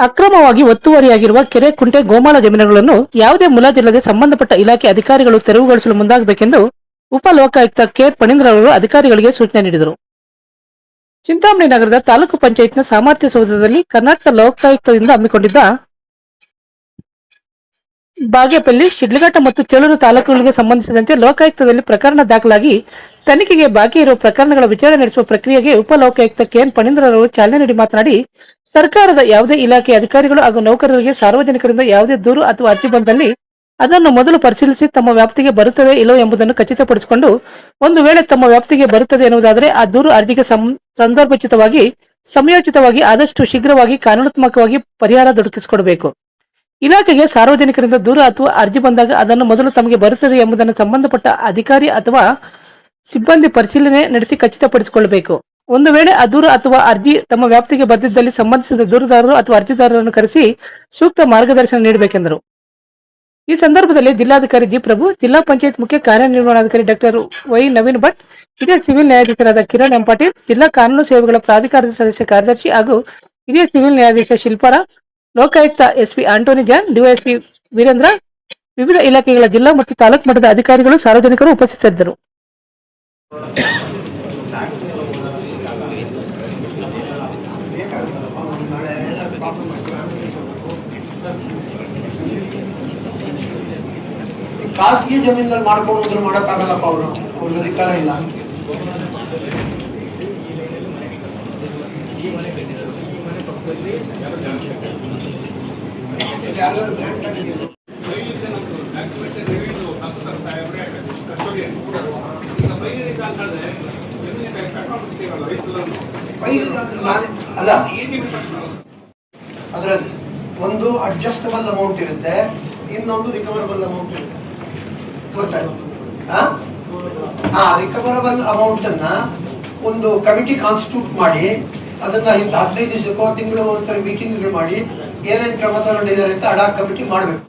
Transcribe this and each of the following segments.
ಅಕ್ರಮವಾಗಿ ಒತ್ತುವರಿಯಾಗಿರುವ ಕೆರೆ ಕುಂಟೆ ಗೋಮಾಳ ಜಮೀನುಗಳನ್ನು ಯಾವುದೇ ಮುಲಾಜಿಲ್ಲದೆ ಸಂಬಂಧಪಟ್ಟ ಇಲಾಖೆ ಅಧಿಕಾರಿಗಳು ತೆರವುಗೊಳಿಸಲು ಮುಂದಾಗಬೇಕೆಂದು ಉಪ ಲೋಕಾಯುಕ್ತ ಕೆಆರ್ ಫಣೀಂದ್ರ ಅವರು ಅಧಿಕಾರಿಗಳಿಗೆ ಸೂಚನೆ ನೀಡಿದರು. ಚಿಂತಾಮಣಿ ನಗರದ ತಾಲೂಕು ಪಂಚಾಯತ್ನ ಸಾಮರ್ಥ್ಯ ಸೌಧದಲ್ಲಿ ಕರ್ನಾಟಕ ಲೋಕಾಯುಕ್ತದಿಂದ ಹಮ್ಮಿಕೊಂಡಿದ್ದ ಬಾಗೇಪಲ್ಲಿ, ಶಿಡ್ಲಘಟ್ಟ ಮತ್ತು ಚೇಳೂರು ತಾಲೂಕುಗಳಿಗೆ ಸಂಬಂಧಿಸಿದಂತೆ ಲೋಕಾಯುಕ್ತದಲ್ಲಿ ಪ್ರಕರಣ ದಾಖಲಾಗಿ ತನಿಖೆಗೆ ಬಾಕಿ ಇರುವ ಪ್ರಕರಣಗಳ ವಿಚಾರಣೆ ನಡೆಸುವ ಪ್ರಕ್ರಿಯೆಗೆ ಉಪ ಲೋಕಾಯುಕ್ತ ಕೆಎನ್ ಫಣೀಂದ್ರ ಅವರು ಚಾಲನೆ ನೀಡಿ ಮಾತನಾಡಿ, ಸರ್ಕಾರದ ಯಾವುದೇ ಇಲಾಖೆ ಅಧಿಕಾರಿಗಳು ಹಾಗೂ ನೌಕರರಿಗೆ ಸಾರ್ವಜನಿಕರಿಂದ ಯಾವುದೇ ದೂರು ಅಥವಾ ಅರ್ಜಿ ಬಂದಲ್ಲಿ ಅದನ್ನು ಮೊದಲು ಪರಿಶೀಲಿಸಿ ತಮ್ಮ ವ್ಯಾಪ್ತಿಗೆ ಬರುತ್ತದೆ ಇಲ್ಲವೋ ಎಂಬುದನ್ನು ಖಚಿತಪಡಿಸಿಕೊಂಡು ಒಂದು ವೇಳೆ ತಮ್ಮ ವ್ಯಾಪ್ತಿಗೆ ಬರುತ್ತದೆ ಎನ್ನುವುದಾದರೆ ಆ ದೂರು ಅರ್ಜಿಗೆ ಸಂದರ್ಭೋಚಿತವಾಗಿ ಸಮಯೋಚಿತವಾಗಿ ಆದಷ್ಟು ಶೀಘ್ರವಾಗಿ ಕಾನೂನಾತ್ಮಕವಾಗಿ ಪರಿಹಾರ ದೊರಕಿಸಿಕೊಡಬೇಕು. ಇಲಾಖೆಗೆ ಸಾರ್ವಜನಿಕರಿಂದ ದೂರು ಅಥವಾ ಅರ್ಜಿ ಬಂದಾಗ ಅದನ್ನು ಮೊದಲು ತಮಗೆ ಬರುತ್ತದೆ ಎಂಬುದನ್ನು ಸಂಬಂಧಪಟ್ಟ ಅಧಿಕಾರಿ ಅಥವಾ ಸಿಬ್ಬಂದಿ ಪರಿಶೀಲನೆ ನಡೆಸಿ ಖಚಿತಪಡಿಸಿಕೊಳ್ಳಬೇಕು. ಒಂದು ವೇಳೆ ಆ ದೂರು ಅಥವಾ ಅರ್ಜಿ ತಮ್ಮ ವ್ಯಾಪ್ತಿಗೆ ಬಂದಿದ್ದಲ್ಲಿ ಸಂಬಂಧಿಸಿದ ದೂರುದಾರರು ಅಥವಾ ಅರ್ಜಿದಾರರನ್ನು ಕರೆಸಿ ಸೂಕ್ತ ಮಾರ್ಗದರ್ಶನ ನೀಡಬೇಕೆಂದರು. ಈ ಸಂದರ್ಭದಲ್ಲಿ ಜಿಲ್ಲಾಧಿಕಾರಿ ಜಿ ಪ್ರಭು, ಜಿಲ್ಲಾ ಪಂಚಾಯತ್ ಮುಖ್ಯ ಕಾರ್ಯನಿರ್ವಹಣಾಧಿಕಾರಿ ಡಾಕ್ಟರ್ ವೈ ನವೀನ್ ಭಟ್, ಹಿರಿಯ ಸಿವಿಲ್ ನ್ಯಾಯಾಧೀಶರಾದ ಕಿರಣ್ ಎಂ ಪಾಟೀಲ್, ಜಿಲ್ಲಾ ಕಾನೂನು ಸೇವೆಗಳ ಪ್ರಾಧಿಕಾರದ ಸದಸ್ಯ ಕಾರ್ಯದರ್ಶಿ ಹಾಗೂ ಹಿರಿಯ ಸಿವಿಲ್ ನ್ಯಾಯಾಧೀಶ ಶಿಲ್ಪಾರ, ಲೋಕಾಯುಕ್ತ ಎಸ್ಪಿ ಆಂಟೋನಿ ಜಾನ್, ಡಿವೈಎಸ್ಪಿ ವೀರೇಂದ್ರ, ವಿವಿಧ ಇಲಾಖೆಗಳ ಜಿಲ್ಲಾ ಮತ್ತು ತಾಲೂಕು ಮಟ್ಟದ ಅಧಿಕಾರಿಗಳು, ಸಾರ್ವಜನಿಕರು ಉಪಸ್ಥಿತರಿದ್ದರು. ಖಾಸಗಿ ಜಮೀನಲ್ಲಿ ಮಾಡ್ಕೊಂಡು ಮಾಡೋಕ್ಕಾಗಲ್ಲಪ್ಪ, ಅವ್ರಿಗೆ ಅಧಿಕಾರ ಇಲ್ಲ. ಅಲ್ಲ, ಅದರಲ್ಲಿ ಒಂದು ಅಡ್ಜಸ್ಟಬಲ್ ಅಮೌಂಟ್ ಇರುತ್ತೆ, ಇನ್ನೊಂದು ರಿಕವರಬಲ್ ಅಮೌಂಟ್ ಇರುತ್ತೆ. ಗೊತ್ತಾಯ್ತು? ರಿಕವರಬಲ್ ಅಮೌಂಟ್ ಅನ್ನ ಒಂದು ಕಮಿಟಿ ಕಾನ್ಸ್ಟಿಟ್ಯೂಟ್ ಮಾಡಿ ಅದನ್ನ 15 ದಿವಸಕ್ಕೋ ತಿಂಗಳು ಒಂದ್ಸರಿ ಮೀಟಿಂಗ್ ಮಾಡಿ ಏನೇನು ಕ್ರಮ ತಗೊಂಡಿದ್ದಾರೆ ಅಂತ ಅಡಾಕ್ ಕಮಿಟಿ ಮಾಡಬೇಕು.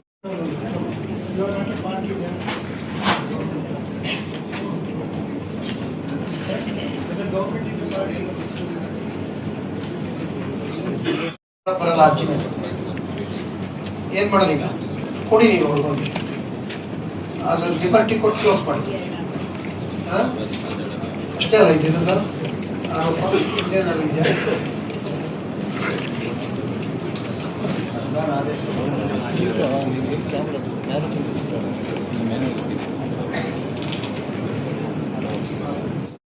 ಬರಲ್ಲ ಅರ್ಜಿ ಮೇಲೆ ಏನ್ ಮಾಡೋದು? ಈಗ ಕೊಡಿ, ನೀವು ಅವ್ರಿಗೊಂದು ಅದು ಲಿಬರ್ಟಿ ಕೊಟ್ಟು ಕ್ಲೋಸ್ ಮಾಡ್ತೀವಿ ಅಷ್ಟೇ ಅಲ್ಲ. ಇದರಿಂದ ಇದೆಯಾ